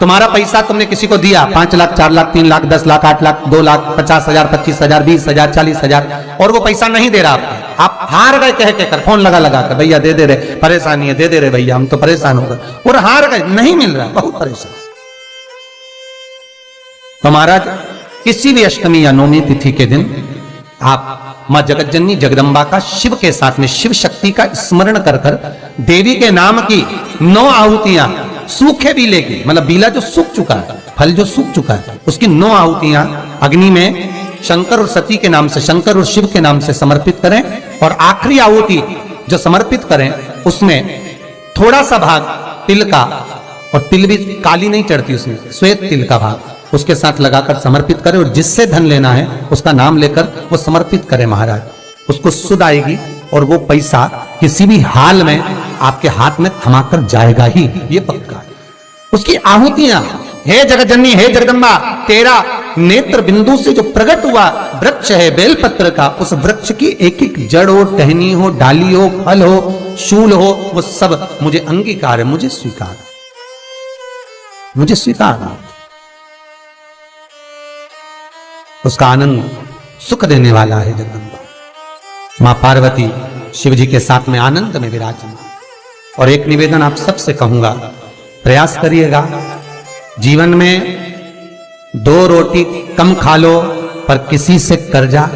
तुम्हारा पैसा तुमने किसी को दिया, 5 लाख, 4 लाख, 3 लाख, 10 लाख, 8 लाख, 2 लाख, 50,000, 25,000, 20,000, 40,000, और वो पैसा नहीं दे रहा आप हार गए कह के कर, फोन लगा कर, भैया दे दे रहे, परेशानी है, दे दे रहे भैया, हम तो परेशान हो गए, और हार गए, नहीं मिल रहा, बहुत परेशान। तो महाराज किसी भी अष्टमी या नवमी तिथि के दिन आप मां जगतजननी जगदम्बा का शिव के साथ में शिव शक्ति का स्मरण कर कर देवी के नाम की 9 आहुतियां, सूखे बीले की, मतलब बीला जो सूख चुका है, फल जो सूख चुका है, उसकी 9 आहुतियां अग्नि में शंकर और सती के नाम से, शंकर और शिव के नाम से समर्पित करें, और आखिरी आहुति जो समर्पित करें उसमें थोड़ा सा भाग तिल का, और तिल भी काली नहीं चढ़ती उसमें, श्वेत तिल का भाग उसके साथ लगाकर समर्पित करें, और जिससे धन लेना है उसका नाम लेकर वो समर्पित करें महाराज, उसको सुध आएगी और वो पैसा किसी भी हाल में आपके हाथ में थमाकर जाएगा ही, ये पक्का है। उसकी आहुतियां, हे जगतजननी, हे जगदम्बा, तेरा नेत्र बिंदु से जो प्रकट हुआ वृक्ष है बेलपत्र का, उस वृक्ष की एक एक जड़ हो, टहनी हो, डाली हो, फल हो, शूल हो, वो सब मुझे अंगीकार है, मुझे स्वीकार, मुझे स्वीकार। उसका आनंद सुख देने वाला है जगदम्बा। मां पार्वती शिव जी के साथ में आनंद में विराजमान। और एक निवेदन आप सबसे कहूंगा, प्रयास करिएगा जीवन में 2 रोटी कम खा लो पर किसी से कर्जा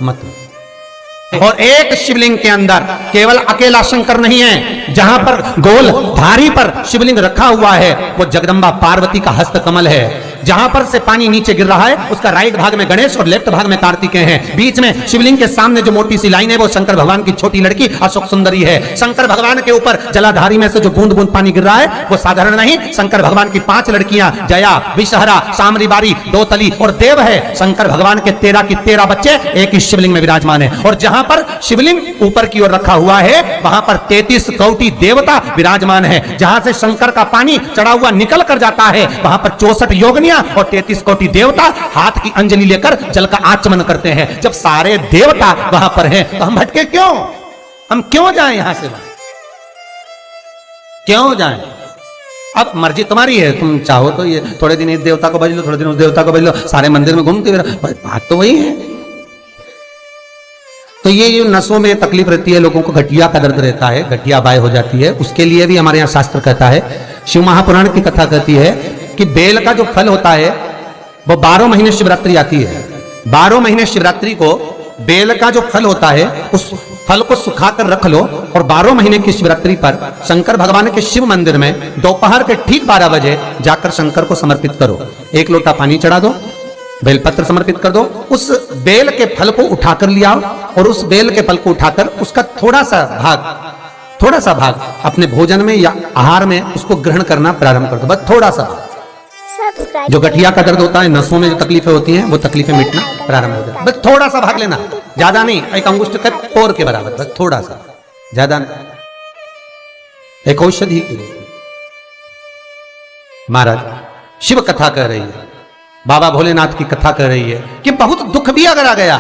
मत लो। और एक शिवलिंग के अंदर केवल अकेला शंकर नहीं है, जहां पर गोल धारी पर शिवलिंग रखा हुआ है वो जगदम्बा पार्वती का हस्त कमल है। जहां पर से पानी नीचे गिर रहा है उसका राइट भाग में गणेश और लेफ्ट भाग में कार्तिकेय हैं। बीच में शिवलिंग के सामने जो मोटी सी लाइन है वो शंकर भगवान की छोटी लड़की अशोक सुंदरी है। शंकर भगवान के ऊपर जलाधारी में से जो बूंद बूंद पानी गिर रहा है वो साधारण नहीं, शंकर भगवान की 5 लड़कियां, जया, विषहरा, सामरीबारी, दोतली और देव है। शंकर भगवान के 13 की 13 बच्चे एक ही शिवलिंग में विराजमान है। और जहां पर शिवलिंग ऊपर की ओर रखा हुआ है वहां पर 33 कोटि देवता विराजमान है। जहां से शंकर का पानी चढ़ा हुआ निकल कर जाता है वहां पर 64 योगिनियां और 33 कोटि देवता हाथ की अंजलि लेकर जल का आचमन करते हैं। जब सारे देवता वहां पर हैं तो हम भटके क्यों? हम क्यों जाएं यहां से? क्यों जाएं? अब मर्जी तुम्हारी है, तुम चाहो तो ये थोड़े दिन इस देवता को भज लो, थोड़े दिन उस देवता को भज लो, सारे मंदिर में घूमते हुए, बात तो वही है। तो ये नसों में तकलीफ रहती है, लोगों को गठिया का दर्द रहता है, गठिया बाय हो जाती है, उसके लिए भी हमारे यहाँ शास्त्र कहता है, शिव महापुराण की कथा कहती है कि बेल का जो फल होता है वो 12 महीने शिवरात्रि आती है। 12 महीने शिवरात्रि को बेल का जो फल होता है उस फल को सुखाकर रख लो और 12 महीने की शिवरात्रि पर शंकर भगवान के शिव मंदिर में दोपहर के ठीक 12 बजे जाकर शंकर को समर्पित करो। 1 लोटा पानी चढ़ा दो, बेलपत्र समर्पित कर दो, उस बेल के फल को उठाकर लिया और उस बेल के फल को उठाकर उसका थोड़ा सा भाग अपने भोजन में या आहार में उसको ग्रहण करना प्रारंभ कर दो, बस थोड़ा सा। जो गठिया का दर्द होता है, नसों में जो तकलीफें होती हैं वो तकलीफें मिटना प्रारंभ हो जाए, बस थोड़ा सा भाग लेना, ज्यादा नहीं, एक अंगुष्ठ के पोर के बराबर, बस थोड़ा सा, ज्यादा नहीं। एक औषधि की महाराज शिव कथा कह रही है, बाबा भोलेनाथ की कथा कर रही है कि बहुत दुख भी अगर आ गया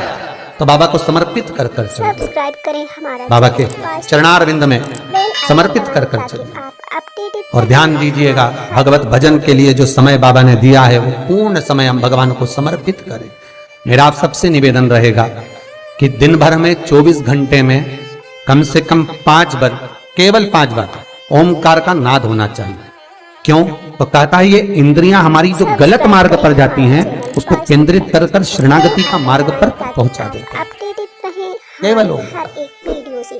तो बाबा को समर्पित कर कर चलिए, सब्सक्राइब करें हमारा, बाबा के चरणारविंद में समर्पित कर कर चलिए। और ध्यान दीजिएगा भगवत भजन के लिए जो समय बाबा ने दिया है वो पूर्ण समय हम भगवान को समर्पित करें। मेरा आप सबसे निवेदन रहेगा कि दिन भर में 24 घंटे में कम से कम 5 बार, केवल 5 बार ओमकार का नाद होना चाहिए। क्यों? तो कहता है ये इंद्रियां हमारी जो गलत मार्ग पर जाती हैं उसको केंद्रित कर कर शरणागति का मार्ग पर पहुंचा देता है। केवल हर एक वीडियो से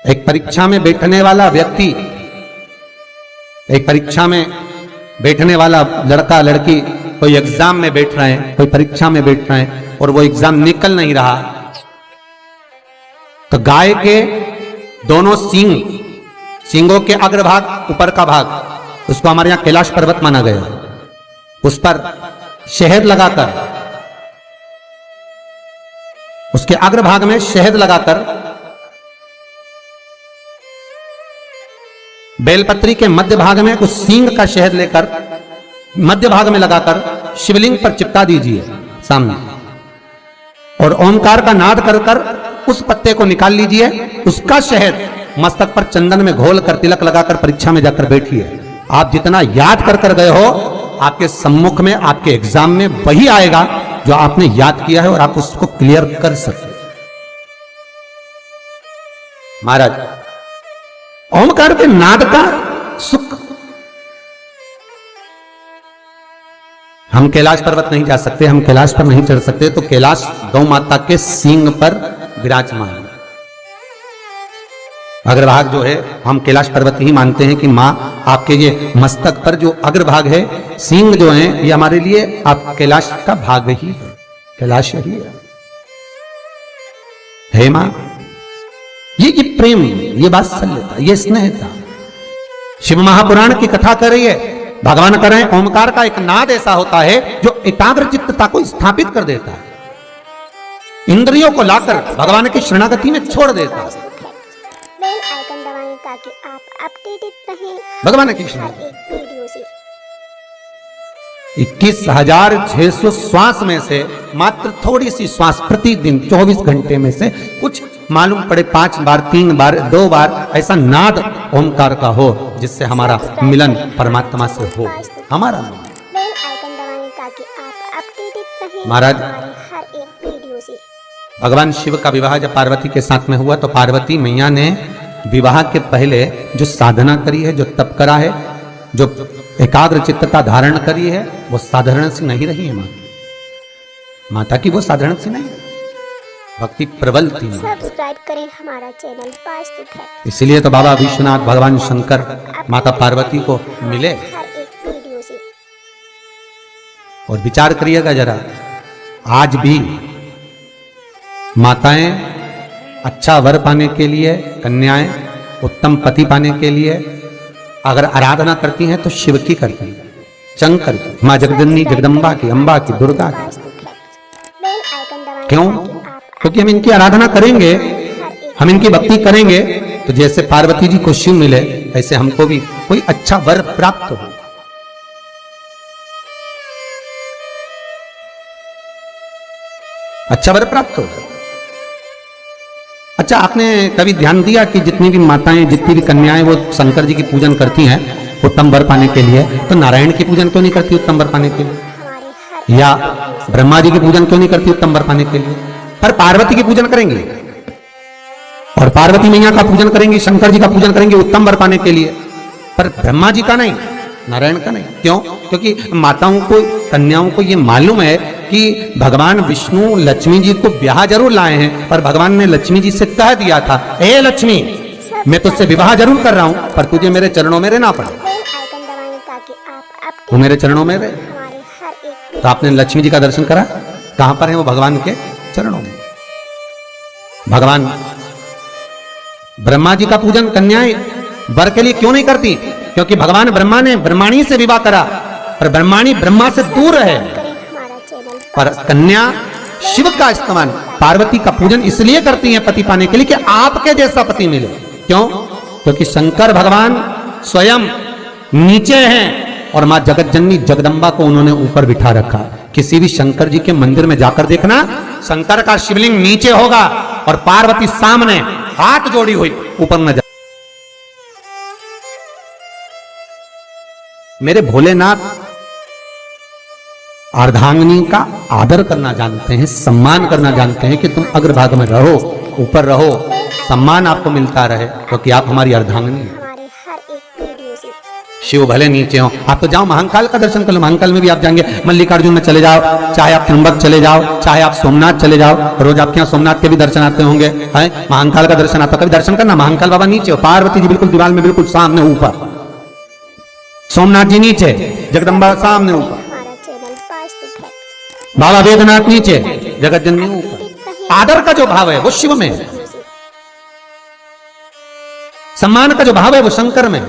एक परीक्षा में बैठने वाला व्यक्ति, एक परीक्षा में बैठने वाला लड़का लड़की, कोई एग्जाम में बैठ रहे हैं, कोई परीक्षा में बैठ रहे हैं और वो एग्जाम निकल नहीं रहा, तो गाय के दोनों सींगों के अग्रभाग, ऊपर का भाग, उसको हमारे यहां कैलाश पर्वत माना गया, उस पर शहद लगाकर, उसके अग्रभाग में शहद लगाकर, बेलपत्री के मध्य भाग में उस सींग का शहद लेकर मध्य भाग में लगाकर शिवलिंग पर चिपका दीजिए सामने, और ओमकार का नाद कर कर उस पत्ते को निकाल लीजिए, उसका शहद मस्तक पर चंदन में घोल कर तिलक लगाकर परीक्षा में जाकर बैठिए। आप जितना याद कर कर गए हो, आपके सम्मुख में, आपके एग्जाम में वही आएगा जो आपने याद किया है और आप उसको क्लियर कर सकते। महाराज, ओमकार के नाद का सुख, हम कैलाश पर्वत नहीं जा सकते, हम कैलाश पर नहीं चढ़ सकते, तो कैलाश गौ माता के सींग पर विराजमान। अग्रभाग जो है, हम कैलाश पर्वत ही मानते हैं कि मां आपके ये मस्तक पर जो अग्रभाग है, सींग जो है, ये हमारे लिए आप कैलाश का भाग ही है, कैलाश ही है मां। ये प्रेम, ये वात्सल्यता, ये स्नेहता शिव महापुराण की कथा कर रही है। भगवान कर रहे हैं, ओमकार का एक नाद ऐसा होता है जो एकाग्र चित्तता को स्थापित कर देता है, इंद्रियों को लाकर भगवान की शरणागति में छोड़ देता है। बेल आइकन दबाएं ताकि आप अपडेटेड रहें भगवान की हर शरणागति। एक वीडियो से। 21,600 श्वास में से मात्र थोड़ी सी श्वास प्रतिदिन 24 घंटे में से कुछ मालूम पड़े 5 बार, 3 बार, 2 बार ऐसा नाद ओमकार का हो जिससे हमारा मिलन परमात्मा से हो, हमारा मिलन। बेल आइकन दबाएं ताकि आप अपडेटेड रहें महाराज, हमारी हर एक वीडियो से। भगवान शिव का विवाह जब पार्वती के साथ में हुआ तो पार्वती मैया ने विवाह के पहले जो साधना करी है, जो तप करा है, जो एकाग्र चित्तता धारण करी है, वो साधारण सी नहीं रही है माता की, वो साधारण सी नहीं, भक्ति प्रबल थी। सब्सक्राइब करें हमारा चैनल वास्तु फैक्ट। इसलिए तो बाबा विश्वनाथ, भगवान शंकर माता पार्वती को मिले। हर एक वीडियो से। और विचार करिएगा जरा, आज भी माताएं अच्छा वर पाने के लिए, कन्याएं उत्तम पति पाने के लिए अगर आराधना करती हैं तो शिव की करती हैं, शंकर की, माँ जगदन्नी, जगदम्बा की, अम्बा की, दुर्गा की। वास्तु फैक्ट। बेल आइकन दबाएं क्यों? ताकि आप क्योंकि हम इनकी आराधना करेंगे, हम इनकी भक्ति करेंगे तो जैसे पार्वती जी को शिव मिले, ऐसे हमको भी कोई अच्छा वर प्राप्त हो। अच्छा वर प्राप्त हो। अच्छा, आपने कभी ध्यान दिया कि जितनी भी माताएं, जितनी भी कन्याएं वो शंकर जी की पूजन करती हैं उत्तम वर पाने के लिए, तो नारायण की पूजन क्यों नहीं करती उत्तम वर पाने के लिए? हमारे हर या ब्रह्मा जी की पूजन क्यों नहीं करती उत्तम वर पाने के लिए? पर पार्वती की पूजन करेंगे और पार्वती मैया का पूजन करेंगे, शंकर जी का पूजन करेंगे उत्तम वर पाने के लिए, पर ब्रह्मा जी का नहीं, नारायण का नहीं। क्यों? क्योंकि माताओं को, कन्याओं को ये मालूम है कि भगवान विष्णु लक्ष्मी जी को ब्याह जरूर लाए हैं, पर भगवान ने लक्ष्मी जी से कह दिया था, हे लक्ष्मी, मैं तुझसे विवाह जरूर कर रहा हूं, पर तुझे मेरे चरणों में रहना पड़े। बेल आइकन दबाएं ताकि आप वो मेरे चरणों में रहे। हमारे हर एक तो आपने लक्ष्मी जी का दर्शन करा, कहां पर है वो? भगवान के चरणों में। भगवान ब्रह्मा जी का पूजन कन्याएं वर के लिए क्यों नहीं करती? क्योंकि भगवान ब्रह्मा ने ब्रह्माणी से विवाह करा, पर ब्रह्माणी ब्रह्मा से दूर है, करें हमारा चैनल पर कन्या शिव का इस्तेमाल, पार्वती का पूजन इसलिए करती हैं पति पाने के लिए कि आपके जैसा पति मिले। क्यों? क्योंकि शंकर भगवान स्वयं नीचे हैं और मां जगत जननी जगदम्बा को उन्होंने ऊपर बिठा रखा। किसी भी शंकर जी के मंदिर में जाकर देखना, शंकर का शिवलिंग नीचे होगा और पार्वती सामने हाथ जोड़ी हुई, ऊपर न जा। मेरे भोलेनाथ अर्धांगिनी का आदर करना जानते हैं, सम्मान करना जानते हैं कि तुम अग्रभाग में रहो, ऊपर रहो, सम्मान आपको मिलता रहे, क्योंकि आप हमारी अर्धांगिनी हैं। हमारे हर एक वीडियो से। शिव भले नीचे हो, आप तो जाओ महाकाल का दर्शन कर लो, महाकाल में भी आप जाएंगे, मल्लिकार्जुन में चले जाओ, चाहे आप त्र्यंबक चले जाओ, चाहे आप सोमनाथ चले जाओ, रोज आपके यहाँ सोमनाथ के भी दर्शन आते होंगे, है महाकाल का दर्शन आता, कभी दर्शन करना। महाकाल बाबा नीचे हो, पार्वती जी बिल्कुल दीवार में बिल्कुल सामने ऊपर, सोमनाथ जी नीचे, जगदम्बा सामने ऊपर, हमारा चैनल वास्तु फैक्ट। बाबा वेदनाथ नीचे, जगत जननी ऊपर। आदर का जो भाव है वो शिव में है, सम्मान का जो भाव है वो शंकर में है,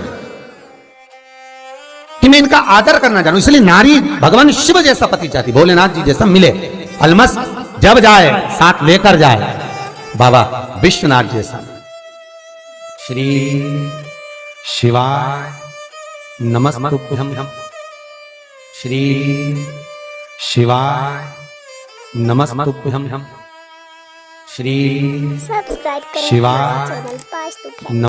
कि मैं इनका आदर करना जानूं। इसलिए नारी भगवान शिव जैसा पति चाहती, भोलेनाथ जी जैसा मिले, अलमस जब जाए साथ लेकर जाए, बाबा विश्वनाथ जैसा। श्री शिवाय नमस्तुभ्यं, श्री शिवाय नमस्तुभ्यं, श्री सब्सक्राइब करें शिवाय हमारा चैनल वास्तु फैक्ट।